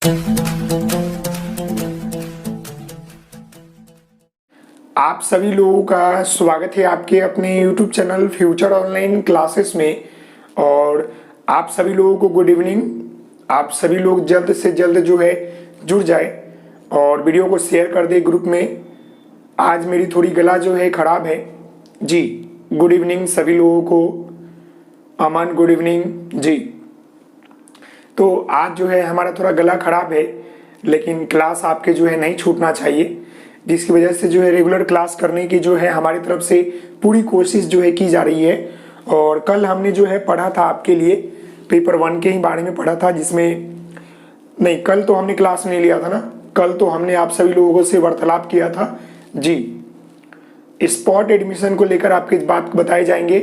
आप सभी लोगों का स्वागत है आपके अपने YouTube channel future online classes में। और आप सभी लोगों को गुड इवनिंग। आप सभी लोग जल्द से जल्द जो है जुड़ जाए और वीडियो को शेयर कर दे ग्रुप में। आज मेरी थोड़ी गला जो है ख़राब है जी। गुड इवनिंग सभी लोगों को। अमन गुड इवनिंग जी। तो आज जो है हमारा थोड़ा गला ख़राब है, लेकिन क्लास आपके जो है नहीं छूटना चाहिए, जिसकी वजह से जो है रेगुलर क्लास करने की जो है हमारी तरफ से पूरी कोशिश जो है की जा रही है। और कल हमने जो है पढ़ा था आपके लिए पेपर 1 के ही बारे में पढ़ा था, जिसमें नहीं, कल तो हमने क्लास नहीं लिया था ना। कल तो हमने आप सभी लोगों से वार्तालाप किया था जी। स्पॉट एडमिशन को लेकर आपके बात बताए जाएंगे।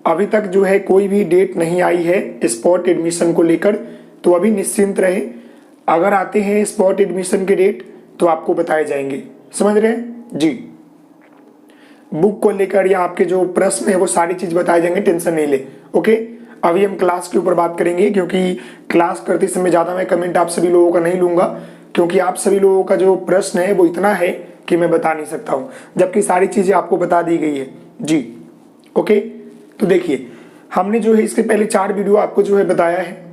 अभी तक जो है कोई भी डेट नहीं आई है स्पॉट एडमिशन को लेकर, तो अभी निश्चिंत रहे। अगर आते हैं स्पॉट एडमिशन के डेट तो आपको बताए जाएंगे, समझ रहे हैं जी। बुक को लेकर या आपके जो प्रश्न है वो सारी चीज बताए जाएंगे, टेंशन नहीं ले। ओके, अभी हम क्लास के ऊपर बात करेंगे, क्योंकि क्लास करते समय ज्यादा मैं कमेंट आप सभी लोगों का नहीं लूंगा, क्योंकि आप सभी लोगों का जो प्रश्न है वो इतना है कि मैं बता नहीं सकता हूं, जबकि सारी चीजें आपको बता दी गई है जी। ओके, तो देखिए हमने जो है इसके पहले 4 वीडियो आपको जो है बताया है।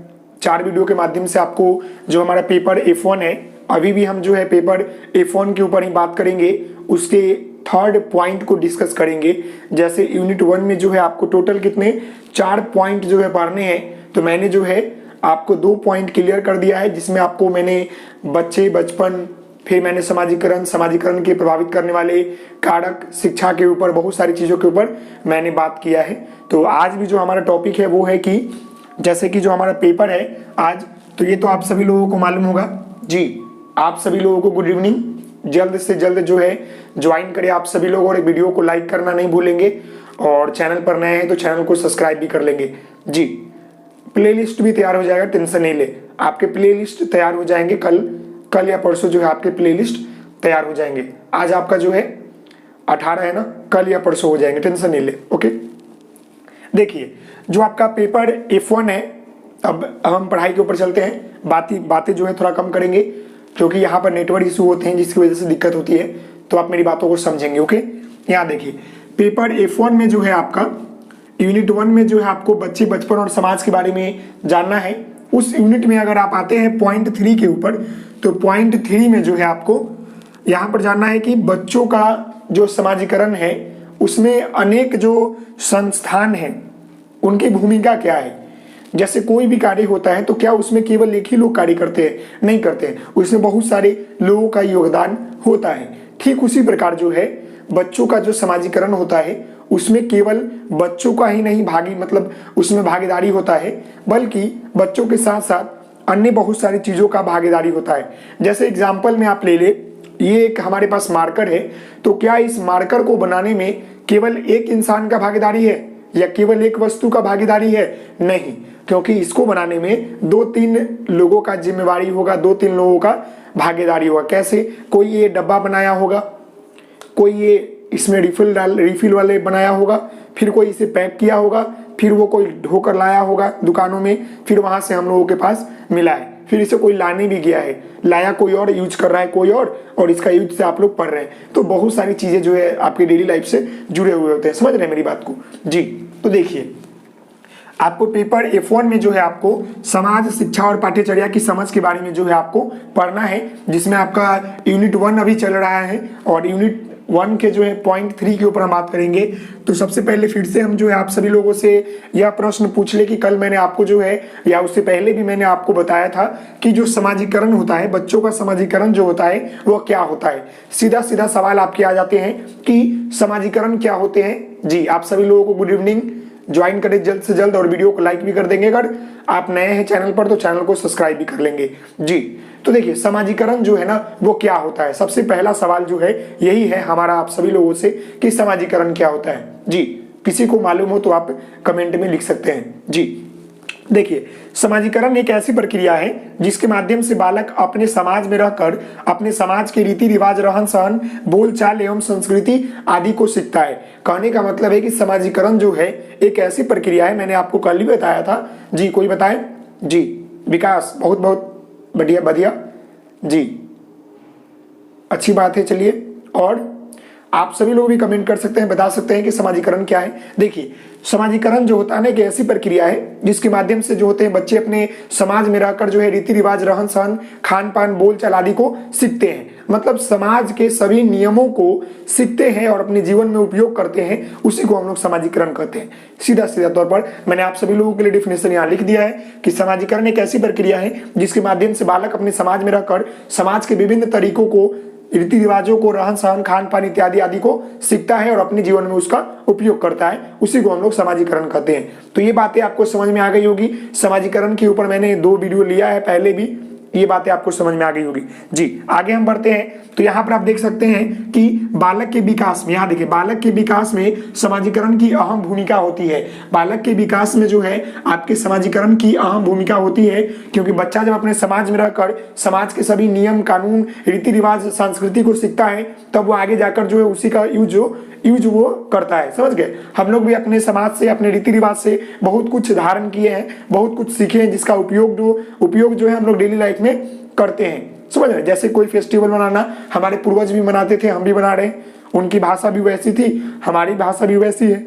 4 वीडियो के माध्यम से आपको जो हमारा पेपर F1 है, अभी भी हम जो है पेपर F1 के ऊपर ही बात करेंगे, उसके 3rd पॉइंट को डिस्कस करेंगे। जैसे यूनिट 1 में जो है आपको टोटल कितने 4 पॉइंट जो है पढ़ने हैं, तो मैंने जो है आपको 2 पॉइंट क्लियर कर दिया है, जिसमें आपको मैंने बच्चे बचपन, फिर मैंने समाजीकरण के प्रभावित करने वाले कारक, शिक्षा के ऊपर, बहुत सारी चीज़ों के ऊपर मैंने बात किया है। तो आज भी जो हमारा टॉपिक है वो है कि जैसे कि जो हमारा पेपर है आज, तो ये तो आप सभी लोगों को मालूम होगा जी। आप सभी लोगों को गुड इवनिंग। जल्द से जल्द जो है ज्वाइन करें आप सभी लोग, और वीडियो को लाइक करना नहीं भूलेंगे, और चैनल पर नए हैं तो चैनल को सब्सक्राइब भी कर लेंगे जी। प्लेलिस्ट भी तैयार हो जाएगा, टेंशन नहीं ले। आपके प्लेलिस्ट तैयार हो जाएंगे कल या परसों जो है आपके प्लेलिस्ट तैयार हो जाएंगे। आज आपका जो है 18 है ना, कल या परसों हो जाएंगे, टेंशन नहीं ले। ओके, देखिए जो आपका पेपर F1 है, अब हम पढ़ाई के ऊपर चलते हैं। बातें जो है थोड़ा कम करेंगे, क्योंकि यहाँ पर नेटवर्क इशू होते हैं जिसकी वजह से दिक्कत होती है, तो आप मेरी बातों को समझेंगे। ओके, यहाँ देखिए पेपर F1 में जो है आपका यूनिट 1 में जो है आपको बच्चे बचपन और समाज के बारे में जानना है। उस यूनिट में अगर आप आते हैं पॉइंट 3 के ऊपर, तो पॉइंट 3 में जो है आपको यहाँ पर जानना है कि बच्चों का जो समाजीकरण है उसमें अनेक जो संस्थान हैं उनकी भूमिका क्या है। जैसे कोई भी कार्य होता है तो क्या उसमें केवल एक ही लोग कार्य करते हैं? नहीं करते हैं, उसमें बहुत सारे लोगों का योगदान होता है। ठीक उसी प्रकार जो है बच्चों का जो समाजीकरण होता है उसमें केवल बच्चों का ही नहीं उसमें भागीदारी होता है, बल्कि बच्चों के साथ साथ अन्य बहुत सारी चीजों का भागीदारी होता है। जैसे एग्जाम्पल में आप ले ले, ये एक हमारे पास मार्कर है, तो क्या इस मार्कर को बनाने में केवल एक इंसान का भागीदारी है या केवल एक वस्तु का भागीदारी है? नहीं, क्योंकि इसको बनाने में 2-3 लोगों का जिम्मेवारी होगा, 2-3 लोगों का भागीदारी होगा। कैसे? कोई ये डब्बा बनाया होगा, कोई ये इसमें रिफिल वाले बनाया होगा, फिर कोई इसे पैक किया होगा, फिर वो कोई ढोकर लाया होगा दुकानों में, फिर वहां से हम लोगों के पास मिला है, फिर इसे कोई लाने भी गया है, लाया कोई और, यूज कर रहा है कोई और इसका यूज से आप लोग पढ़ रहे हैं। तो बहुत सारी चीजें जो है आपकी डेली लाइफ से जुड़े हुए होते हैं। समझ रहे हैं मेरी बात को जी। तो देखिए आपको पेपर F1 में जो है आपको समाज, शिक्षा और पाठ्यचर्या की समझ के बारे में जो है आपको पढ़ना है, जिसमें आपका यूनिट 1 अभी चल रहा है, और यूनिट 1 के जो है पॉइंट 3 के ऊपर हम बात करेंगे। तो सबसे पहले फिर से हम जो है आप सभी लोगों से यह प्रश्न पूछ ले कि कल मैंने आपको जो है या उससे पहले भी मैंने आपको बताया था कि जो समाजीकरण होता है, बच्चों का समाजीकरण जो होता है वो क्या होता है। सीधा सीधा सवाल आपके आ जाते हैं कि समाजीकरण क्या होते हैं जी। आप सभी लोगों को गुड इवनिंग। ज्वाइन करें जल्द से जल्द, और वीडियो को लाइक भी कर देंगे। अगर आप नए हैं चैनल पर तो चैनल को सब्सक्राइब भी कर लेंगे जी। तो देखिए समाजीकरण जो है ना वो क्या होता है। सबसे पहला सवाल जो है यही है हमारा आप सभी लोगों से कि समाजीकरण क्या होता है जी। किसी को मालूम हो तो आप कमेंट में लिख सकते हैं जी। देखिए समाजीकरण एक ऐसी प्रक्रिया है जिसके माध्यम से बालक अपने समाज में रहकर अपने समाज के रीति रिवाज, रहन सहन, बोल चाल एवं संस्कृति आदि को सीखता है। कहने का मतलब है कि समाजीकरण जो है एक ऐसी प्रक्रिया है, मैंने आपको कल ही बताया था जी। कोई बताए जी? विकास बहुत बहुत बढ़िया बढ़िया जी, अच्छी बात है। चलिए, और आप सभी लोग भी कमेंट कर सकते हैं, बता सकते हैं कि समाजीकरण क्या है। देखिए, समाजीकरण जो होता है ना, एक ऐसी प्रक्रिया है जिसके माध्यम से जो होते हैं बच्चे अपने समाज में रहकर जो है रीति रिवाज, रहन सहन, खान पान, बोल चाल आदि को सीखते हैं। मतलब समाज के सभी नियमों को सीखते हैं और अपने जीवन में उपयोग करते हैं, उसी को हम लोग समाजीकरण कहते हैं। सीधा सीधा तौर पर मैंने आप सभी लोगों के लिए डेफिनेशन यहाँ लिख दिया है कि समाजीकरण एक ऐसी प्रक्रिया है जिसके माध्यम से बालक अपने समाज में रहकर समाज के विभिन्न तरीकों को, रीति रिवाजों को, रहन सहन, खान पान इत्यादि आदि को सीखता है और अपने जीवन में उसका उपयोग करता है, उसी को हम लोग समाजीकरण कहते हैं। तो ये बातें आपको समझ में आ गई होगी। समाजीकरण के ऊपर मैंने 2 वीडियो लिया है पहले भी, ये बातें आपको समझ में आ गई होगी जी। आगे हम बढ़ते हैं तो यहाँ पर आप देख सकते हैं कि बालक के विकास में, यहाँ देखिए, बालक के विकास में समाजीकरण की अहम भूमिका होती है। बालक के विकास में जो है आपके समाजीकरण की अहम भूमिका होती है, क्योंकि बच्चा जब अपने समाज में रहकर समाज के सभी नियम कानून, रीति रिवाज, संस्कृति को सीखता है, तब वो आगे जाकर जो है उसी का यूज वो करता है। समझ गए? हम लोग भी अपने समाज से, अपने रीति रिवाज से बहुत कुछ धारण किए हैं, बहुत कुछ सीखे हैं, जिसका उपयोग जो है हम लोग डेली लाइफ में करते हैं। समझ रहे? जैसे कोई फेस्टिवल मनाना हमारे पूर्वज भी मनाते थे, हम भी बना रहे हैं। उनकी भाषा भी वैसी थी, हमारी भाषा भी वैसी है।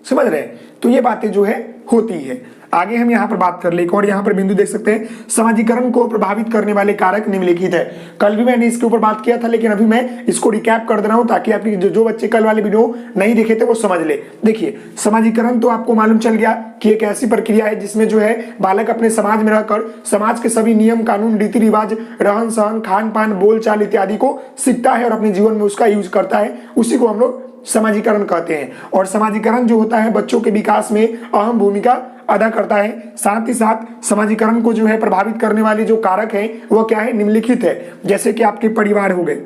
समझ रहे? तो ये बातें जो है होती है। आगे हम यहाँ पर बात कर ले, और यहाँ पर बिंदु देख सकते हैं, समाजीकरण को प्रभावित करने वाले कारक निम्नलिखित है। कल भी मैंने इसके ऊपर बात किया था, लेकिन अभी मैं इसको रिकैप कर दे रहा हूँ ताकि आपके जो बच्चे कल वाले वीडियो नहीं देखे थे वो समझ ले। देखिए, समाजीकरण तो आपको मालूम चल गया कि एक ऐसी प्रक्रिया है जिसमें जो है बालक अपने समाज में रहकर समाज के सभी नियम कानून, रीति रिवाज, रहन सहन, खान पान, बोल चाल इत्यादि को सीखता है और अपने जीवन में उसका यूज करता है, उसी को हम लोग समाजीकरण कहते हैं। और समाजीकरण जो होता है बच्चों के विकास में अहम भूमिका अदा करता है। साथ ही साथ समाजीकरण को जो है प्रभावित करने वाले जो कारक हैं वो क्या है, निम्नलिखित है। जैसे कि आपके परिवार हो गए,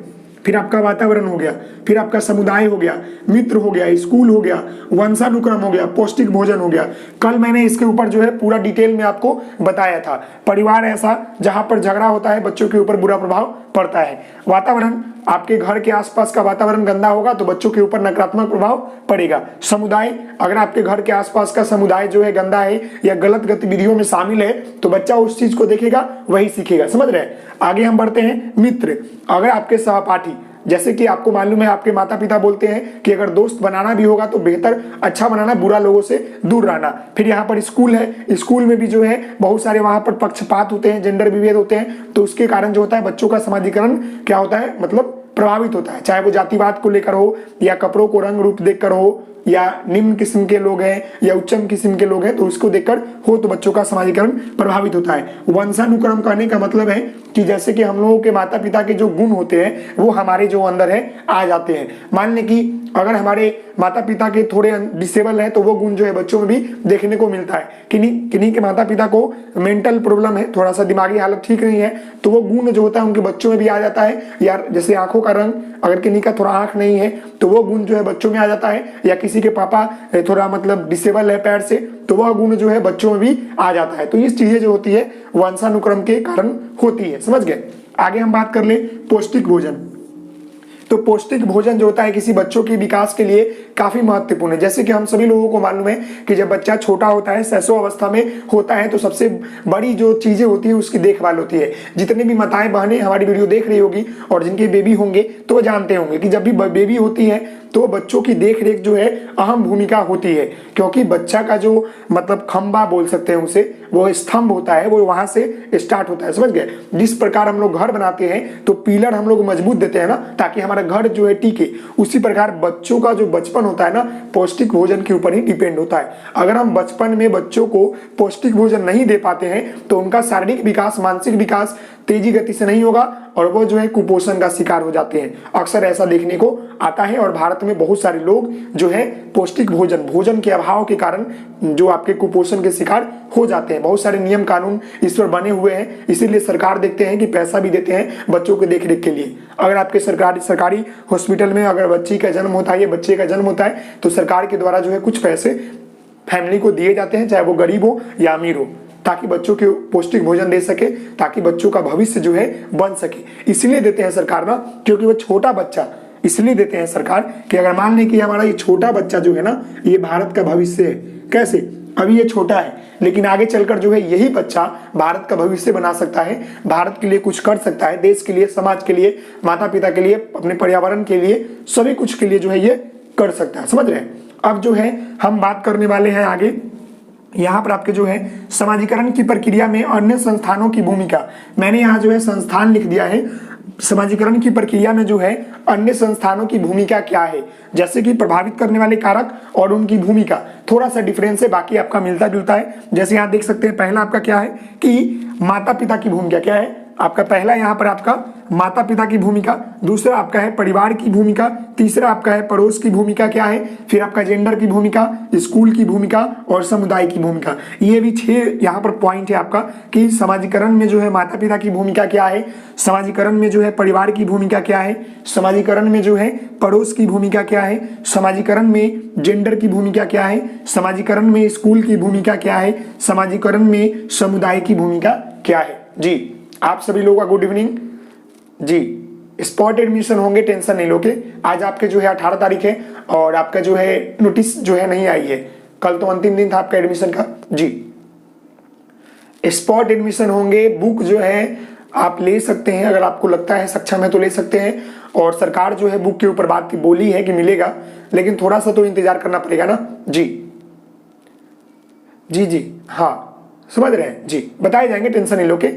फिर आपका वातावरण हो गया, फिर आपका समुदाय हो गया, मित्र हो गया, स्कूल हो गया, वंशानुक्रम हो गया, पौष्टिक भोजन हो गया। कल मैंने इसके ऊपर जो है पूरा डिटेल में आपको बताया था। परिवार ऐसा जहां पर झगड़ा होता है, बच्चों के ऊपर बुरा प्रभाव पड़ता है। वातावरण, आपके घर के आसपास का वातावरण गंदा होगा तो बच्चों के ऊपर नकारात्मक प्रभाव पड़ेगा। समुदाय, अगर आपके घर के आसपास का समुदाय जो है गंदा है या गलत गतिविधियों में शामिल है तो बच्चा उस चीज को देखेगा, वही सीखेगा। समझ रहे हैं? आगे हम बढ़ते हैं। मित्र, अगर आपके सहपाठी, जैसे कि आपको मालूम है आपके माता पिता बोलते हैं कि अगर दोस्त बनाना भी होगा तो बेहतर अच्छा बनाना, बुरा लोगों से दूर रहना। फिर यहाँ पर स्कूल है, स्कूल में भी जो है बहुत सारे वहां पर पक्षपात होते हैं, जेंडर विभेद होते हैं, तो उसके कारण जो होता है बच्चों का समाजीकरण क्या होता है, मतलब प्रभावित होता है। चाहे वो जातिवाद को लेकर हो या कपड़ों को रंग रूप देखकर हो, या निम्न किस्म के लोग हैं या उच्चम किस्म के लोग हैं, तो उसको देखकर हो तो बच्चों का समाजीकरण प्रभावित होता है। वंशानुक्रम कहने का मतलब है कि जैसे कि हम लोगों के माता पिता के जो गुण होते हैं वो हमारे जो अंदर है आ जाते हैं। मान लें कि अगर हमारे माता पिता के थोड़े डिसेबल है तो वो गुण जो है बच्चों में भी देखने को मिलता है। किन्हीं के माता पिता को मेंटल प्रॉब्लम है, थोड़ा सा दिमागी हालत ठीक नहीं है, तो वो गुण जो होता है उनके बच्चों में भी आ जाता है। या जैसे आंखों का रंग, अगर किन्हीं का थोड़ा आंख नहीं है तो वो गुण जो है बच्चों में आ जाता है। या किसी के पापा थोड़ा मतलब डिसेबल है पैर से, तो वह गुण जो है बच्चों में भी आ जाता है। तो ये चीजें जो होती है वंशानुक्रम के कारण होती है। समझ गए? आगे हम बात कर ले पौष्टिक भोजन। तो पौष्टिक भोजन जो होता है किसी बच्चों के विकास के लिए काफी महत्वपूर्ण है। जैसे कि हम सभी लोगों को मालूम है कि जब बच्चा छोटा होता है, शैशव अवस्था में होता है, तो सबसे बड़ी जो चीजें होती है उसकी देखभाल होती है। जितने भी माताएं बहनें हमारी वीडियो देख रही होगी और जिनके बेबी होंगे तो वो जानते होंगे कि जब भी बेबी होती है तो बच्चों की देख रेख जो है अहम भूमिका होती है, क्योंकि बच्चा का जो मतलब खंबा बोल सकते हैं उसे, वो स्तंभ होता है, वो वहां से स्टार्ट होता है। समझ गए? जिस प्रकार हम लोग घर बनाते हैं तो पिलर हम लोग मजबूत देते हैं ना, ताकि हमारा घर जो है टिके, उसी प्रकार बच्चों का जो बचपन होता है ना पौष्टिक भोजन के ऊपर ही डिपेंड होता है। अगर हम बचपन में बच्चों को पौष्टिक भोजन नहीं दे पाते हैं तो उनका शारीरिक विकास, मानसिक विकास तेजी गति से नहीं होगा और वो जो है कुपोषण का शिकार हो जाते हैं। अक्सर ऐसा देखने को आता है और भारत में बहुत सारे लोग जो है पौष्टिक भोजन के अभाव के कारण जो आपके कुपोषण के शिकार हो जाते हैं। बहुत सारे नियम कानून इस पर बने हुए हैं, इसीलिए सरकार देखते हैं कि पैसा भी देते हैं बच्चों के देखरेख के लिए। अगर आपके सरकारी हॉस्पिटल में अगर बच्चे का जन्म होता है तो सरकार के द्वारा जो है कुछ पैसे फैमिली को दिए जाते हैं, चाहे वो गरीब हो या अमीर हो, ताकि बच्चों के पौष्टिक भोजन दे सके, ताकि बच्चों का भविष्य जो है बन सके। इसलिए देते हैं सरकार ना, क्योंकि वो छोटा बच्चा, इसलिए देते हैं सरकार कि अगर मान लें कि हमारा ये छोटा बच्चा जो है ना ये भारत का भविष्य है। कैसे? अभी ये छोटा है, लेकिन आगे चलकर जो है यही बच्चा भारत का भविष्य बना सकता है, भारत के लिए कुछ कर सकता है, देश के लिए, समाज के लिए, माता पिता के लिए, अपने पर्यावरण के लिए, सभी कुछ के लिए जो है ये कर सकता है। समझ रहे हैं। अब जो है हम बात करने वाले हैं आगे, यहाँ पर आपके जो है समाजीकरण की प्रक्रिया में अन्य संस्थानों की भूमिका। मैंने यहाँ जो है संस्थान लिख दिया है। समाजीकरण की प्रक्रिया में जो है अन्य संस्थानों की भूमिका क्या है, जैसे कि प्रभावित करने वाले कारक और उनकी भूमिका। थोड़ा सा डिफरेंस है, बाकी आपका मिलता जुलता है। जैसे यहाँ देख सकते हैं, पहला आपका क्या है कि माता पिता की भूमिका क्या है आपका, पहला यहाँ पर आपका माता पिता की भूमिका, दूसरा आपका है परिवार की भूमिका, तीसरा आपका है पड़ोस की भूमिका क्या है, फिर आपका जेंडर की भूमिका, स्कूल की भूमिका और समुदाय की भूमिका। ये भी 6 यहाँ पर पॉइंट है आपका कि समाजीकरण में जो है माता पिता की भूमिका क्या है, समाजीकरण में जो है परिवार की भूमिका क्या है, समाजीकरण में जो है पड़ोस की भूमिका क्या है, समाजीकरण में जेंडर की भूमिका क्या है, समाजीकरण में स्कूल की भूमिका क्या है, समाजीकरण में समुदाय की भूमिका क्या है। जी आप सभी लोगों का गुड इवनिंग। जी स्पॉट एडमिशन होंगे, टेंशन नहीं लोगे। आज आपके जो है 18 तारीख है और आपका जो है नोटिस जो है नहीं आई है, कल तो अंतिम दिन था आपका एडमिशन का। जी स्पॉट एडमिशन होंगे, बुक जो है आप ले सकते हैं, अगर आपको लगता है सक्षम है तो ले सकते हैं। और सरकार जो है बुक के ऊपर बात बोली है कि मिलेगा, लेकिन थोड़ा सा तो इंतजार करना पड़ेगा ना। जी जी जी हाँ समझ रहे हैं। जी बताए जाएंगे, टेंशन नहीं लो के।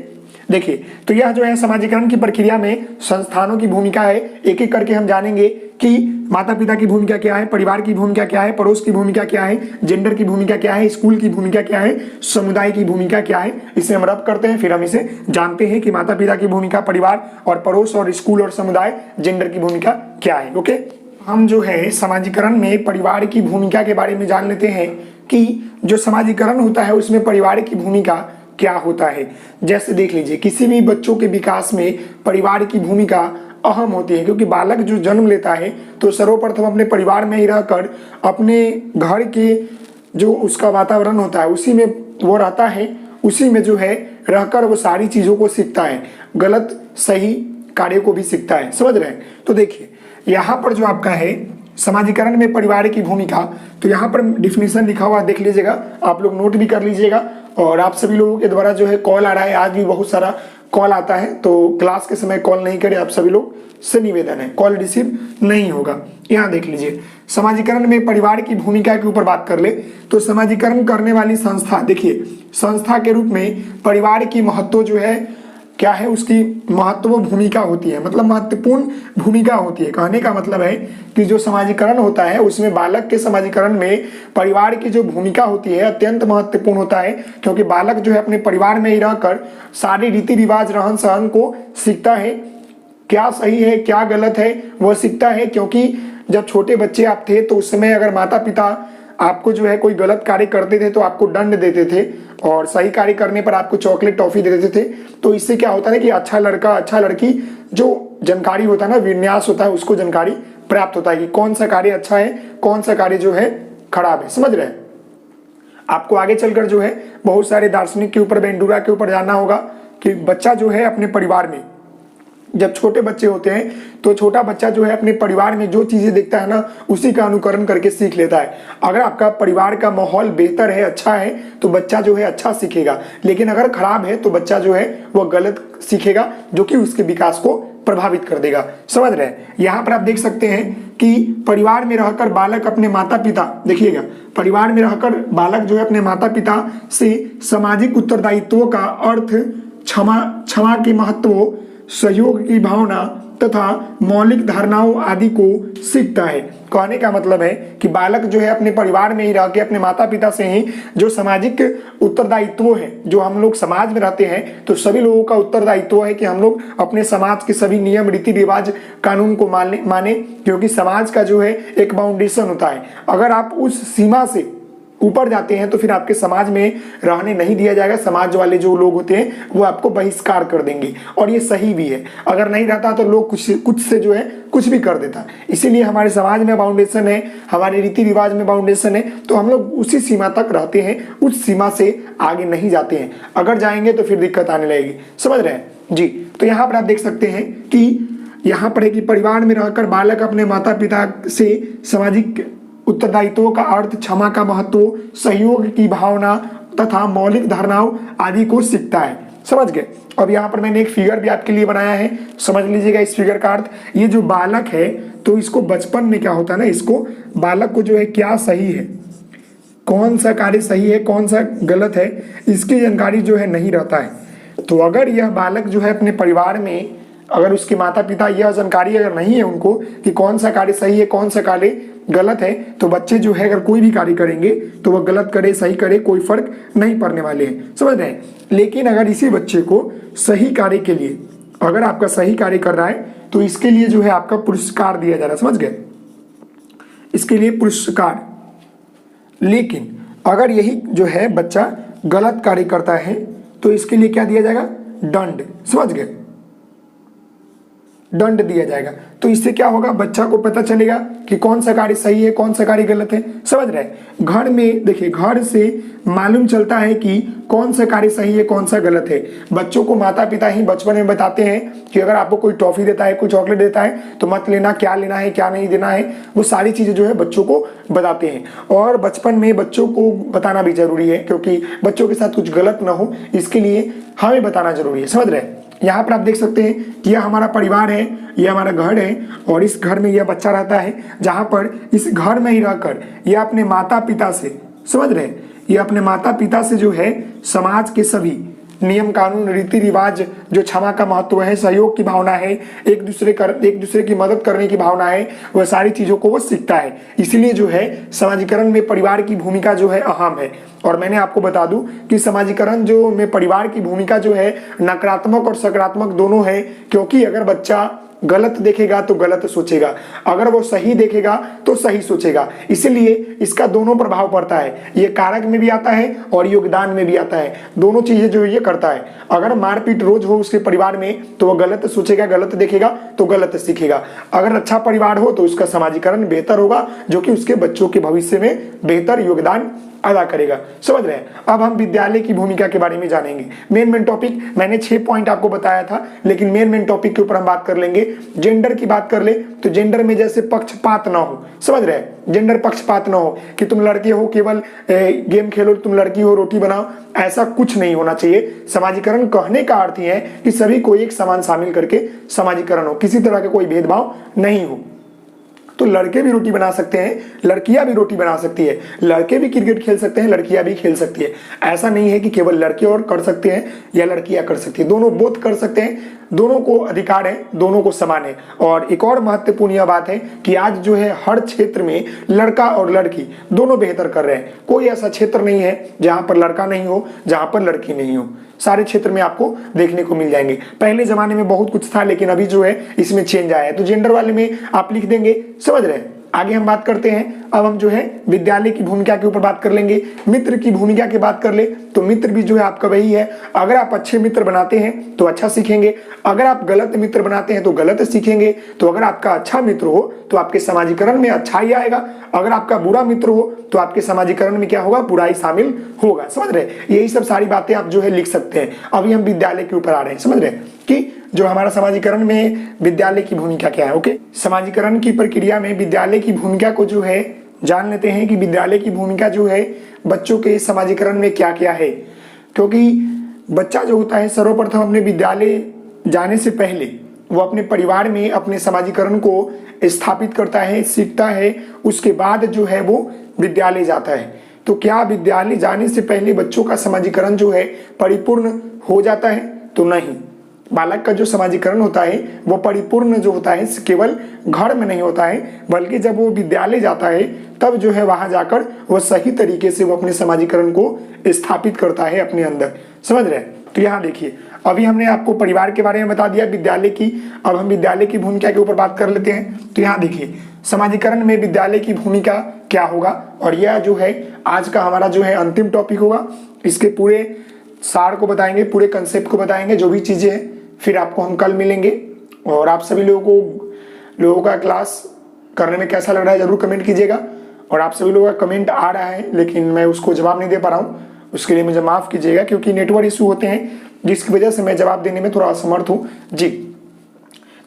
देखिए तो यह जो है समाजीकरण की प्रक्रिया में संस्थानों की भूमिका है। एक एक करके हम जानेंगे कि माता पिता की भूमिका क्या है, परिवार की भूमिका क्या है, पड़ोस की भूमिका क्या है, जेंडर की भूमिका क्या है, स्कूल की भूमिका क्या है, समुदाय की भूमिका क्या है। इसे हम रब करते हैं, फिर हम इसे जानते हैं कि माता पिता की भूमिका, परिवार और पड़ोस और स्कूल और समुदाय, जेंडर की भूमिका क्या है। ओके, हम जो है समाजीकरण में परिवार की भूमिका के बारे में जान लेते हैं कि जो समाजीकरण होता है उसमें परिवार की भूमिका क्या होता है। जैसे देख लीजिए, किसी भी बच्चों के विकास में परिवार की भूमिका अहम होती है, क्योंकि बालक जो जन्म लेता है तो सर्वप्रथम अपने परिवार में ही रहकर अपने घर के जो उसका वातावरण होता है उसी में वो रहता है, उसी में जो है रहकर वो सारी चीज़ों को सीखता है, गलत सही कार्य को भी सीखता है। समझ रहे हैं। तो देखिए यहाँ पर जो आपका है समाजीकरण में परिवार की भूमिका, तो यहाँ पर डिफिनीशन लिखा हुआ देख लीजिएगा, आप लोग नोट भी कर लीजिएगा। और आप सभी लोगों के द्वारा जो है कॉल आ रहा है, आज भी बहुत सारा कॉल आता है, तो क्लास के समय कॉल नहीं करें आप सभी लोग से निवेदन है, कॉल रिसीव नहीं होगा। यहाँ देख लीजिए समाजीकरण में परिवार की भूमिका के ऊपर बात कर ले तो समाजीकरण करने वाली संस्था, देखिए संस्था के रूप में परिवार की महत्व जो है क्या है, उसकी महत्व भूमिका होती है, मतलब महत्वपूर्ण भूमिका होती है। कहने का मतलब है कि जो समाजीकरण होता है उसमें बालक के समाजीकरण में परिवार की जो भूमिका होती है अत्यंत महत्वपूर्ण होता है, क्योंकि बालक जो है अपने परिवार में ही रहकर सारे रीति रिवाज रहन सहन को सीखता है, क्या सही है क्या गलत है वह सीखता है। क्योंकि जब छोटे बच्चे आप थे तो उस समय अगर माता पिता आपको जो है कोई गलत कार्य करते थे तो आपको दंड देते थे और सही कार्य करने पर आपको चॉकलेट टॉफी दे देते थे। तो इससे क्या होता है कि अच्छा लड़का अच्छा लड़की जो जानकारी होता है ना, विन्यास होता है, उसको जानकारी प्राप्त होता है कि कौन सा कार्य अच्छा है कौन सा कार्य जो है खराब है। समझ रहे हैं। आपको आगे चलकर जो है बहुत सारे दार्शनिक के ऊपर, बेंडूरा के ऊपर जानना होगा कि बच्चा जो है अपने परिवार में, जब छोटे बच्चे होते हैं तो छोटा बच्चा जो है अपने परिवार में जो चीजें देखता है ना उसी का अनुकरण करके सीख लेता है। अगर आपका परिवार का माहौल बेहतर है, अच्छा है, तो बच्चा जो है अच्छा सीखेगा, लेकिन अगर खराब है तो बच्चा जो है वह गलत सीखेगा, जो कि उसके विकास को प्रभावित कर देगा। समझ रहे हैं। यहाँ पर आप देख सकते हैं कि परिवार में रहकर बालक अपने माता पिता, देखिएगा परिवार में रहकर बालक जो है अपने माता पिता से सामाजिक उत्तरदायित्वों का अर्थ, क्षमा के महत्व, सहयोग की भावना तथा मौलिक धारणाओं आदि को सीखता है। कहने का मतलब है कि बालक जो है अपने परिवार में ही रह के अपने माता पिता से ही जो सामाजिक उत्तरदायित्व है, जो हम लोग समाज में रहते हैं तो सभी लोगों का उत्तरदायित्व है कि हम लोग अपने समाज के सभी नियम रीति रिवाज कानून को माने, क्योंकि समाज का जो है एक बाउंडेशन होता है। अगर आप उस सीमा से ऊपर जाते हैं तो फिर आपके समाज में रहने नहीं दिया जाएगा। समाज वाले जो लोग होते हैं वो आपको बहिष्कार कर देंगे, और ये सही भी है। अगर नहीं रहता तो लोग कुछ से जो है कुछ भी कर देता। इसीलिए हमारे समाज में बाउंडेशन है, हमारे रीति रिवाज में बाउंडेशन है, तो हम लोग उसी सीमा तक रहते हैं, उस सीमा से आगे नहीं जाते हैं। अगर जाएंगे तो फिर दिक्कत आने लगेगी। समझ रहे हैं जी। तो यहाँ पर आप देख सकते हैं कि यहाँ पर है कि परिवार में रहकर बालक अपने माता पिता से सामाजिक उत्तरदायित्व का अर्थ, क्षमा का महत्व, सहयोग की भावना तथा मौलिक धारणाओं आदि को सीखता है। समझ गए। अब यहाँ पर मैंने एक फिगर भी आपके लिए बनाया है, समझ लीजिएगा इस फिगर का अर्थ। ये जो बालक है तो इसको बचपन में क्या होता है ना, इसको बालक को जो है क्या सही है, कौन सा कार्य सही है, कौन सा गलत है, इसकी जानकारी जो है नहीं रहता है। तो अगर यह बालक जो है अपने परिवार में, अगर उसके माता पिता यह जानकारी अगर नहीं है उनको कि कौन सा कार्य सही है, कौन सा कार्य गलत है, तो बच्चे जो है अगर कोई भी कार्य करेंगे तो वह गलत करे सही करे कोई फर्क नहीं पड़ने वाले हैं। समझ रहे हैं। लेकिन अगर इसी बच्चे को सही कार्य के लिए, अगर आपका सही कार्य कर रहा है तो इसके लिए जो है आपका पुरस्कार दिया जा रहा है। समझ गए, इसके लिए पुरस्कार। लेकिन अगर यही जो है बच्चा गलत कार्य करता है तो इसके लिए क्या दिया जाएगा, दंड। समझ गए, दंड दिया जाएगा। तो इससे क्या होगा, बच्चा को पता चलेगा कि कौन सा कार्य सही है, कौन सा कार्य गलत है। समझ रहे हैं। घर में देखिए, घर से मालूम चलता है कि कौन सा कार्य सही है, कौन सा गलत है। बच्चों को माता पिता ही बचपन में बताते हैं कि अगर आपको कोई टॉफी देता है, कोई चॉकलेट देता है तो मत लेना, क्या लेना है क्या नहीं देना है, वो सारी चीजें जो है बच्चों को बताते हैं। और बचपन में बच्चों को बताना भी जरूरी है, क्योंकि बच्चों के साथ कुछ गलत ना हो, इसके लिए हमें बताना जरूरी है। समझ रहे हैं। यहाँ पर आप देख सकते हैं कि यह हमारा परिवार है, यह हमारा घर है और इस घर में यह बच्चा रहता है, जहाँ पर इस घर में ही रहकर यह अपने माता पिता से, समझ रहे हैं, यह अपने माता पिता से जो है समाज के सभी नियम कानून रीति रिवाज, जो क्षमा का महत्व है, सहयोग की भावना है, एक दूसरे की मदद करने की भावना है, वह सारी चीजों को वो सीखता है। इसलिए जो है समाजीकरण में परिवार की भूमिका जो है अहम है। और मैंने आपको बता दूं कि समाजीकरण जो में परिवार की भूमिका जो है नकारात्मक और सकारात्मक दोनों है, क्योंकि अगर बच्चा गलत देखेगा तो गलत सोचेगा, अगर वो सही देखेगा तो सही सोचेगा। इसलिए इसका दोनों प्रभाव पड़ता है, ये कारक में भी आता है और योगदान में भी आता है, दोनों चीजें जो ये करता है। अगर मारपीट रोज हो उसके परिवार में तो वो गलत सोचेगा, गलत देखेगा तो गलत सीखेगा। अगर अच्छा परिवार हो तो उसका समाजीकरण बेहतर होगा, जो कि उसके बच्चों के भविष्य में बेहतर योगदान अदा करेगा। समझ रहे हैं। अब हम विद्यालय की भूमिका के बारे में जानेंगे। मेन टॉपिक मैंने 6 पॉइंट आपको बताया था, लेकिन मेन टॉपिक के ऊपर हम बात कर लेंगे। जेंडर की बात कर ले तो जेंडर में जैसे पक्षपात ना हो, समझ रहे हैं, जेंडर पक्षपात ना हो कि तुम लड़के हो केवल गेम खेलो, तुम लड़की हो रोटी बनाओ, ऐसा कुछ नहीं होना चाहिए। समाजीकरण कहने का अर्थ है कि सभी को एक समान शामिल करके समाजीकरण हो, किसी तरह का कोई भेदभाव नहीं हो। तो लड़के भी रोटी बना सकते हैं, लड़कियां भी रोटी बना सकती है, लड़के भी क्रिकेट खेल सकते हैं, लड़कियां भी खेल सकती है। ऐसा नहीं है कि केवल लड़के और कर सकते हैं या लड़कियां कर सकती है, दोनों बोथ कर सकते हैं, दोनों को अधिकार है, दोनों को समान है। और एक और महत्वपूर्ण यह बात है कि आज जो है हर क्षेत्र में लड़का और लड़की दोनों बेहतर कर रहे हैं। कोई ऐसा क्षेत्र नहीं है जहां पर लड़का नहीं हो, जहां पर लड़की नहीं हो, सारे क्षेत्र में आपको देखने को मिल जाएंगे। पहले जमाने में बहुत कुछ था, लेकिन अभी जो है इसमें चेंज आया है। तो जेंडर वाले में आप लिख देंगे। समझ रहे हैं। आगे हम बात करते हैं। अब हम जो है विद्यालय की भूमिका के ऊपर बात कर लेंगे। मित्र की भूमिका की बात कर ले तो मित्र भी जो है आपका वही है। अगर आप अच्छे मित्र बनाते हैं तो अच्छा सीखेंगे, अगर आप गलत मित्र बनाते हैं तो गलत सीखेंगे। तो अगर आपका अच्छा मित्र हो तो आपके समाजीकरण में अच्छाई आएगा, अगर आपका बुरा मित्र हो तो आपके समाजीकरण में क्या होगा, बुराई शामिल होगा। समझ रहे हैं। यही सब सारी बातें आप जो है लिख सकते हैं। अभी हम विद्यालय के ऊपर आ रहे हैं। समझ रहे हैं कि जो हमारा समाजीकरण में विद्यालय की भूमिका क्या है। ओके, समाजीकरण की प्रक्रिया में विद्यालय की भूमिका को जो है जान लेते हैं कि विद्यालय की भूमिका जो है बच्चों के समाजीकरण में क्या क्या है। क्योंकि बच्चा जो होता है सर्वप्रथम अपने विद्यालय जाने से पहले वो अपने परिवार में अपने समाजीकरण को स्थापित करता है, सीखता है, उसके बाद जो है वो विद्यालय जाता है। तो क्या विद्यालय जाने से पहले बच्चों का समाजीकरण जो है परिपूर्ण हो जाता है? तो नहीं। बालक का जो समाजीकरण होता है वो परिपूर्ण जो होता है केवल घर में नहीं होता है, बल्कि जब वो विद्यालय जाता है तब जो है वहां जाकर वो सही तरीके से वो अपने समाजीकरण को स्थापित करता है अपने अंदर। समझ रहे हैं। तो यहाँ देखिए, अभी हमने आपको परिवार के बारे में बता दिया, विद्यालय की। अब हम विद्यालय की भूमिका के ऊपर बात कर लेते हैं। तो यहाँ देखिए, समाजीकरण में विद्यालय की भूमिका क्या होगा, और यह जो है आज का हमारा जो है अंतिम टॉपिक होगा। इसके पूरे सार को बताएंगे, पूरे कंसेप्ट को बताएंगे, जो भी चीजें हैं। फिर आपको हम कल मिलेंगे। और आप सभी लोगों का क्लास करने में कैसा लग रहा है जरूर कमेंट कीजिएगा। और आप सभी लोगों का कमेंट आ रहा है लेकिन मैं उसको जवाब नहीं दे पा रहा हूँ, उसके लिए मुझे माफ कीजिएगा, क्योंकि नेटवर्क इशू होते हैं जिसकी वजह से मैं जवाब देने में थोड़ा असमर्थ हूँ जी।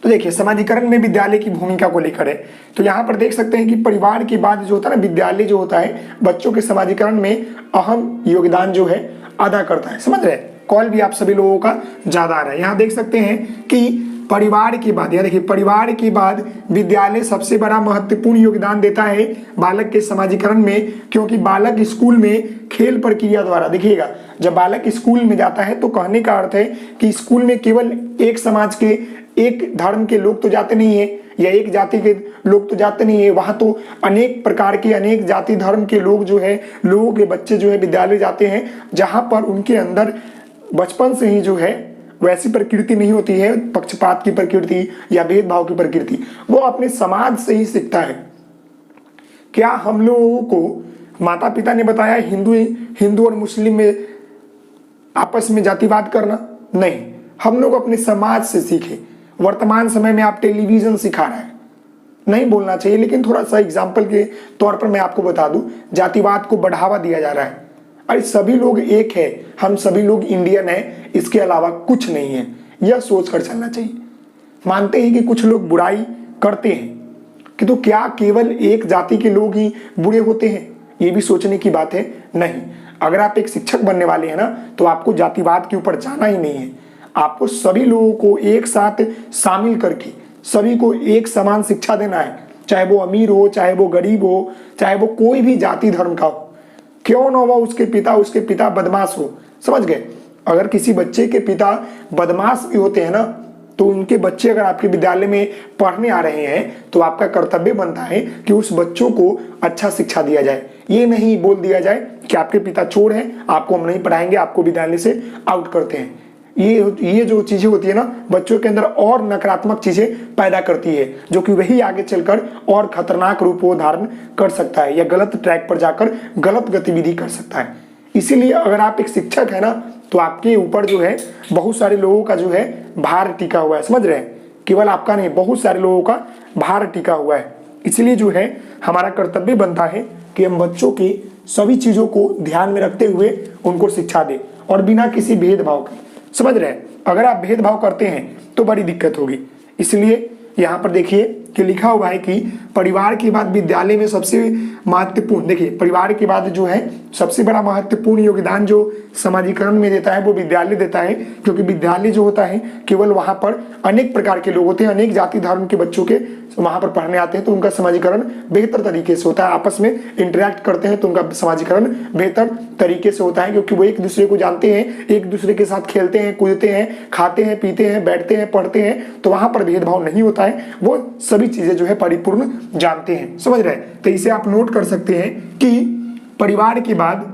तो देखिए समाजीकरण में विद्यालय की भूमिका को लेकर है। तो यहाँ पर देख सकते हैं कि परिवार के बाद जो होता है ना, विद्यालय जो होता है बच्चों के समाजीकरण में अहम योगदान जो है अदा करता है। समझ रहे हैं? कॉल भी आप सभी लोगों का ज्यादा आ रहा है। यहाँ देख सकते हैं कि परिवार के बाद, यहाँ देखिए परिवार के बाद विद्यालय सबसे बड़ा महत्वपूर्ण योगदान देता है बालक के समाजीकरण में, क्योंकि बालक स्कूल में खेल प्रक्रिया द्वारा, देखिएगा जब बालक स्कूल में जाता है तो कहने का अर्थ है कि स्कूल में केवल एक समाज के, एक धर्म के लोग तो जाते नहीं है या एक जाति के लोग तो जाते नहीं है, वहां तो अनेक प्रकार के, अनेक जाति धर्म के लोग जो है, लोगों के बच्चे जो है विद्यालय जाते हैं, जहां पर उनके अंदर बचपन से ही जो है वैसी प्रकृति नहीं होती है, पक्षपात की प्रकृति या भेदभाव की प्रकृति, वो अपने समाज से ही सीखता है। क्या हम लोगों को माता पिता ने बताया हिंदू और मुस्लिम में आपस में जातिवाद करना? नहीं, हम लोग अपने समाज से सीखे। वर्तमान समय में आप टेलीविजन सिखा रहा है, नहीं बोलना चाहिए, लेकिन थोड़ा सा एग्जाम्पल के तौर पर मैं आपको बता दूं, जातिवाद को बढ़ावा दिया जा रहा है। अरे सभी लोग एक है, हम सभी लोग इंडियन हैं, इसके अलावा कुछ नहीं है, यह सोच कर चलना चाहिए। मानते हैं कि कुछ लोग बुराई करते हैं कि तो क्या केवल एक जाति के लोग ही बुरे होते हैं? ये भी सोचने की बात है। नहीं, अगर आप एक शिक्षक बनने वाले हैं ना, तो आपको जातिवाद के ऊपर जाना ही नहीं है। आपको सभी लोगों को एक साथ शामिल करके सभी को एक समान शिक्षा देना है, चाहे वो अमीर हो, चाहे वो गरीब हो, चाहे वो कोई भी जाति धर्म का हो, क्यों ना वो उसके पिता बदमाश हो। समझ गए? अगर किसी बच्चे के पिता बदमाश भी होते हैं ना, तो उनके बच्चे अगर आपके विद्यालय में पढ़ने आ रहे हैं तो आपका कर्तव्य बनता है कि उस बच्चों को अच्छा शिक्षा दिया जाए। ये नहीं बोल दिया जाए कि आपके पिता चोर हैं, आपको हम नहीं पढ़ाएंगे, आपको विद्यालय से आउट करते हैं। ये जो चीजें होती है ना, बच्चों के अंदर और नकारात्मक चीजें पैदा करती है, जो कि वही आगे चलकर और खतरनाक रूप को धारण कर सकता है या गलत ट्रैक पर जाकर गलत गतिविधि कर सकता है। इसीलिए अगर आप एक शिक्षक है ना, तो आपके ऊपर जो है बहुत सारे लोगों का जो है भार टिका हुआ है। समझ रहे हैं? केवल आपका नहीं, बहुत सारे लोगों का भार टिका हुआ है। इसलिए जो है हमारा कर्तव्य बनता है कि हम बच्चों की सभी चीजों को ध्यान में रखते हुए उनको शिक्षा दें, और बिना किसी भेदभाव के। समझ रहे हैं? अगर आप भेदभाव करते हैं तो बड़ी दिक्कत होगी। इसलिए यहाँ पर देखिए कि लिखा हुआ है कि परिवार के बाद विद्यालय में सबसे महत्वपूर्ण, देखिए परिवार के बाद जो है सबसे बड़ा महत्वपूर्ण योगदान जो समाजीकरण में देता है वो विद्यालय देता है, क्योंकि विद्यालय जो होता है केवल वहां पर अनेक प्रकार के लोग होते हैं, अनेक जाति धर्म के बच्चों के वहां पर पढ़ने आते हैं, तो उनका समाजीकरण बेहतर तरीके से होता है। आपस में इंटरेक्ट करते हैं तो उनका समाजीकरण बेहतर तरीके से होता है, क्योंकि वो एक दूसरे को जानते हैं, एक दूसरे के साथ खेलते हैं, कूदते हैं, खाते हैं, पीते हैं, बैठते हैं, पढ़ते हैं, तो वहां पर भेदभाव नहीं होता है। वो सभी चीजें जो है परिपूर्ण जानते हैं। समझ रहे हैं? तो इसे आप नोट कर सकते हैं कि परिवार के बाद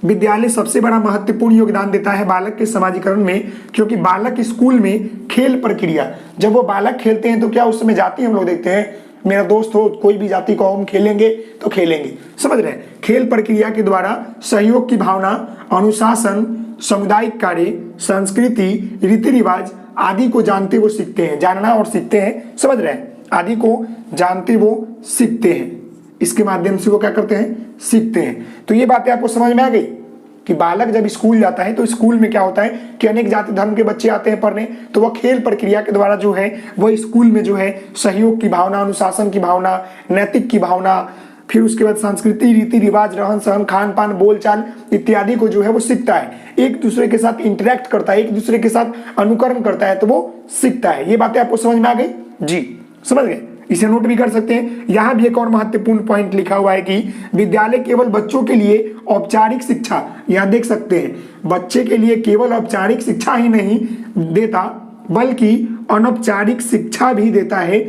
विद्यालय सबसे बड़ा महत्वपूर्ण योगदान देता है बालक के समाजीकरण में, क्योंकि बालक स्कूल में खेल प्रक्रिया, जब वो बालक खेलते हैं तो क्या उस समय जाति हम लोग देखते हैं, मेरा दोस्त हो कोई भी जाति को हम खेलेंगे तो खेलेंगे। समझ रहे हैं? खेल प्रक्रिया के द्वारा सहयोग की भावना, अनुशासन, सामुदायिक कार्य, संस्कृति, रीति रिवाज आदि को जानते वो सीखते हैं। जानना और सीखते हैं। समझ रहे हैं? आदि को जानते वो सीखते हैं, इसके माध्यम से वो क्या करते हैं, सीखते हैं। तो ये बातें आपको समझ में आ गई कि बालक जब स्कूल जाता है तो स्कूल में क्या होता है कि अनेक जाति धर्म के बच्चे आते हैं पढ़ने, तो वह खेल प्रक्रिया के द्वारा जो है वह स्कूल में जो है सहयोग की भावना, अनुशासन की भावना, नैतिक की भावना, फिर उसके बाद संस्कृति, रीति रिवाज, रहन सहन, खान पान, बोलचाल इत्यादि को जो है वो सीखता है। एक दूसरे के साथ इंटरेक्ट करता है, एक दूसरे के साथ अनुकरण करता है, तो वो सीखता है। ये बातें आपको समझ में आ गई? जी, समझ गए? इसे नोट भी कर सकते हैं। यहां भी एक और महत्वपूर्ण पॉइंट लिखा हुआ है कि विद्यालय केवल बच्चों के लिए औपचारिक शिक्षा, यहां देख सकते हैं, बच्चे के लिए केवल औपचारिक शिक्षा ही नहीं देता बल्कि अनौपचारिक शिक्षा भी देता है,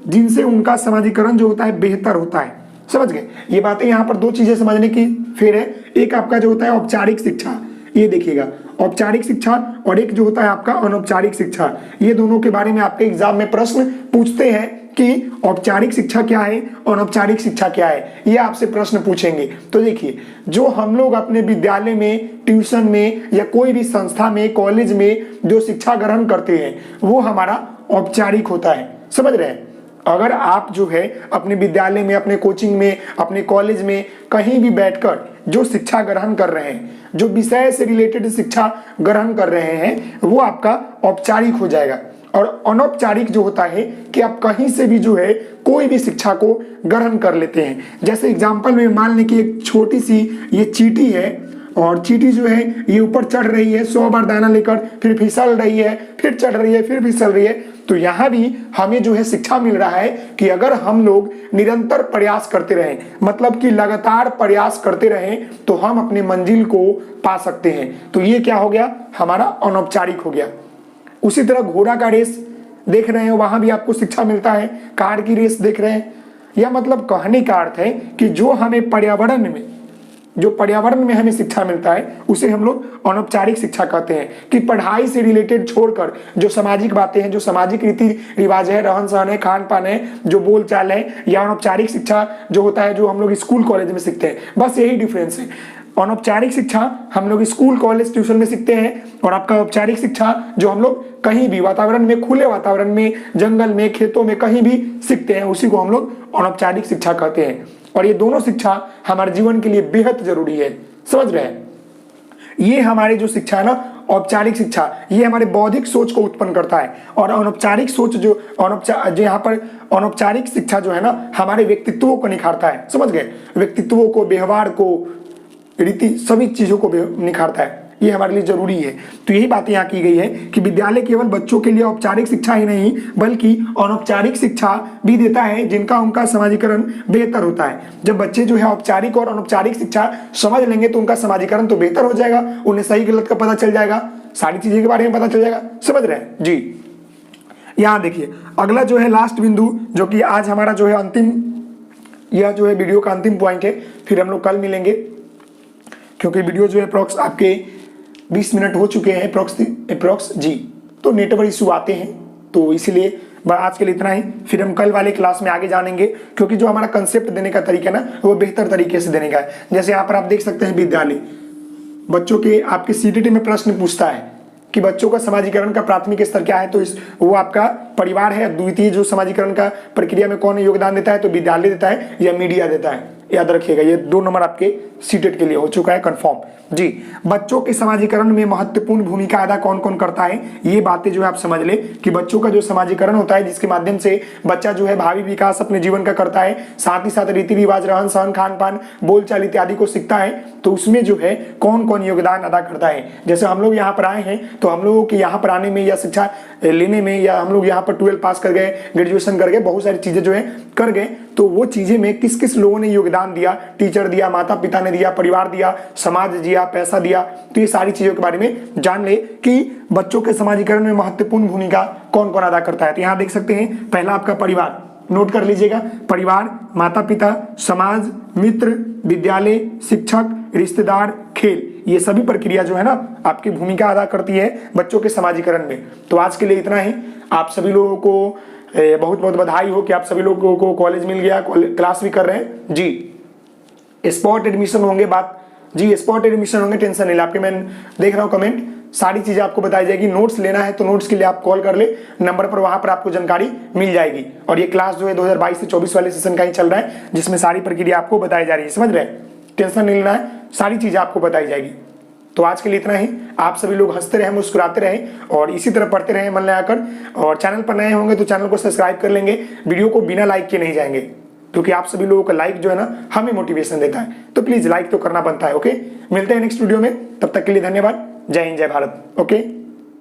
जिनसे उनका समाजीकरण जो होता है बेहतर होता है। समझ गए? ये बातें यहाँ पर दो चीजें समझने की फिर है। एक आपका जो होता है औपचारिक शिक्षा, ये देखिएगा औपचारिक शिक्षा, और एक जो होता है आपका अनौपचारिक शिक्षा। ये दोनों के बारे में आपके एग्जाम में प्रश्न पूछते हैं कि औपचारिक शिक्षा क्या है, अनौपचारिक शिक्षा क्या है, ये आपसे प्रश्न पूछेंगे। तो देखिए, जो हम लोग अपने विद्यालय में, ट्यूशन में या कोई भी संस्था में, कॉलेज में जो शिक्षा ग्रहण करते हैं वो हमारा औपचारिक होता है। समझ रहे हैं? अगर आप जो है अपने विद्यालय में, अपने कोचिंग में, अपने कॉलेज में कहीं भी बैठकर जो शिक्षा ग्रहण कर रहे हैं, जो विषय से रिलेटेड शिक्षा ग्रहण कर रहे हैं, वो आपका औपचारिक हो जाएगा। और अनौपचारिक जो होता है कि आप कहीं से भी जो है कोई भी शिक्षा को ग्रहण कर लेते हैं। जैसे एग्जाम्पल में मान लें कि एक छोटी सी ये चींटी है और चींटी जो है ये ऊपर चढ़ रही है 100 बार दाना लेकर, फिर फिसल रही है, फिर चढ़ रही है, फिर फिसल रही है। तो यहाँ भी हमें जो है शिक्षा मिल रहा है कि अगर हम लोग निरंतर प्रयास करते रहें, मतलब कि लगातार प्रयास करते रहें, तो हम अपने मंजिल को पा सकते हैं। तो ये क्या हो गया, हमारा अनौपचारिक हो गया। उसी तरह घोड़ा का रेस देख रहे हैं, वहां भी आपको शिक्षा मिलता है। कार की रेस देख रहे हैं, या मतलब कहने का अर्थ है कि जो हमें पर्यावरण में हमें शिक्षा मिलता है उसे हम लोग अनौपचारिक शिक्षा कहते हैं। कि पढ़ाई से रिलेटेड छोड़कर जो सामाजिक बातें हैं, जो सामाजिक रीति रिवाज है, रहन सहन है, खान पान है, जो बोल चाल है, या अनौपचारिक शिक्षा जो होता है जो हम लोग स्कूल कॉलेज में सीखते हैं, बस यही डिफरेंस है। अनौपचारिक शिक्षा हम लोग स्कूल कॉलेज ट्यूशन में सीखते हैं, और आपका औपचारिक शिक्षा जो हम लोग कहीं भी वातावरण में, खुले वातावरण में, जंगल में, खेतों में कहीं भी सीखते हैं, उसी को हम लोग अनौपचारिक शिक्षा कहते हैं। और ये दोनों शिक्षा हमारे जीवन के लिए बेहद जरूरी है, समझ रहे हैं। ये हमारी जो शिक्षा है ना, औपचारिक शिक्षा, ये हमारे बौद्धिक सोच को उत्पन्न करता है। और अनौपचारिक सोच जो यहाँ पर अनौपचारिक शिक्षा जो है ना, हमारे व्यक्तित्वों को निखारता है, समझ गए, व्यक्तित्वों को, व्यवहार को, रीति, सभी चीजों को निखारता है। ये हमारे लिए जरूरी है। तो यही बात यहाँ की गई है कि विद्यालय केवल बच्चों के लिए औपचारिक शिक्षा ही नहीं बल्कि अनौपचारिक शिक्षा भी देता है, जिनका उनका समाजीकरण बेहतर होता है। जब बच्चे जो है औपचारिक और अनौपचारिक शिक्षा समझ लेंगे तो उनका समाजीकरण तो बेहतर हो जाएगा, उन्हें सही गलत का पता चल जाएगा, सारी चीजें के बारे में पता चल जाएगा, समझ रहे हैं जी। यहाँ देखिए अगला जो है लास्ट बिंदु, जो कि आज हमारा जो है अंतिम, यह जो है वीडियो का अंतिम पॉइंट है। फिर हम लोग कल मिलेंगे, क्योंकि वीडियो जो है अप्रॉक्स आपके 20 मिनट हो चुके हैं अप्रॉक्स जी। तो नेटवर्क इशू आते हैं, तो इसीलिए आज के लिए इतना ही। फिर हम कल वाले क्लास में आगे जानेंगे, क्योंकि जो हमारा कंसेप्ट देने का तरीका ना, वो बेहतर तरीके से देने का है। जैसे यहाँ पर आप देख सकते हैं, विद्यालय बच्चों के आपके सीटीटी में प्रश्न पूछता है कि बच्चों का समाजीकरण का प्राथमिक स्तर क्या है, तो वो आपका परिवार है। द्वितीय जो समाजीकरण का प्रक्रिया में कौन योगदान देता है, तो विद्यालय देता है या मीडिया देता है, याद रखिएगा। ये 2 नंबर आपके सीटेट के लिए हो चुका है कंफर्म जी। बच्चों के समाजीकरण में महत्वपूर्ण भूमिका अदा कौन कौन करता है, ये बातें जो है आप समझ ले कि बच्चों का जो समाजीकरण होता है, जिसके माध्यम से बच्चा जो है भावी विकास अपने जीवन का करता है, साथ ही साथ रीति रिवाज, रहन सहन, खान पान, बोलचाल इत्यादि को सीखता है, तो उसमें जो है कौन कौन योगदान अदा करता है। जैसे हम लोग यहाँ पर आए हैं, तो हम लोगों के यहाँ पर आने में या शिक्षा लेने में, या हम लोग यहाँ पर 12 पास कर गए, ग्रेजुएशन कर गए, बहुत सारी चीजें जो है कर गए, तो वो चीजें में किस किस लोगों ने योगदान दिया, टीचर दिया, माता पिता ने दिया, परिवार दिया, समाज दिया, पैसा दिया। तो ये सारी चीजों के बारे में जान ले कि बच्चों के समाजीकरण में महत्वपूर्ण भूमिका कौन कौन अदा करता है। तो यहाँ देख सकते हैं, पहला आपका परिवार, नोट कर लीजिएगा, परिवार, माता पिता, समाज, मित्र, विद्यालय, शिक्षक, रिश्तेदार, खेल, ये सभी प्रक्रिया जो है ना आपकी भूमिका अदा करती है बच्चों के समाजीकरण में। तो आज के लिए इतना ही। आप सभी लोगों को बहुत बहुत बधाई हो कि आप सभी लोगों को कॉलेज मिल गया, क्लास भी कर रहे हैं जी। स्पॉट एडमिशन होंगे, बात जी, स्पॉट एडमिशन होंगे, टेंशन नहीं। आपके मैं देख रहा हूँ कमेंट, सारी चीजें आपको बताई जाएगी। नोट्स लेना है तो नोट्स के लिए आप कॉल कर ले नंबर पर, वहां पर आपको जानकारी मिल जाएगी। और ये क्लास जो है 2022 से 24 वाले सेशन का ही चल रहा है, जिसमें सारी प्रक्रिया आपको बताई जा रही है, समझ रहे हैं। टेंशन नहीं लेना है, सारी चीजें आपको बताई जाएगी। तो आज के लिए इतना ही। आप सभी लोग हंसते रहे, मुस्कुराते रहे और इसी तरह पढ़ते रहे मन लगाकर। और चैनल पर नए होंगे तो चैनल को सब्सक्राइब कर लेंगे, वीडियो को बिना लाइक के नहीं जाएंगे, क्योंकि आप सभी लोगों का लाइक जो है ना हमें मोटिवेशन देता है। तो प्लीज लाइक तो करना बनता है। ओके, मिलते हैं नेक्स्ट वीडियो में, तब तक के लिए धन्यवाद। जय हिंद, जय भारत। ओके।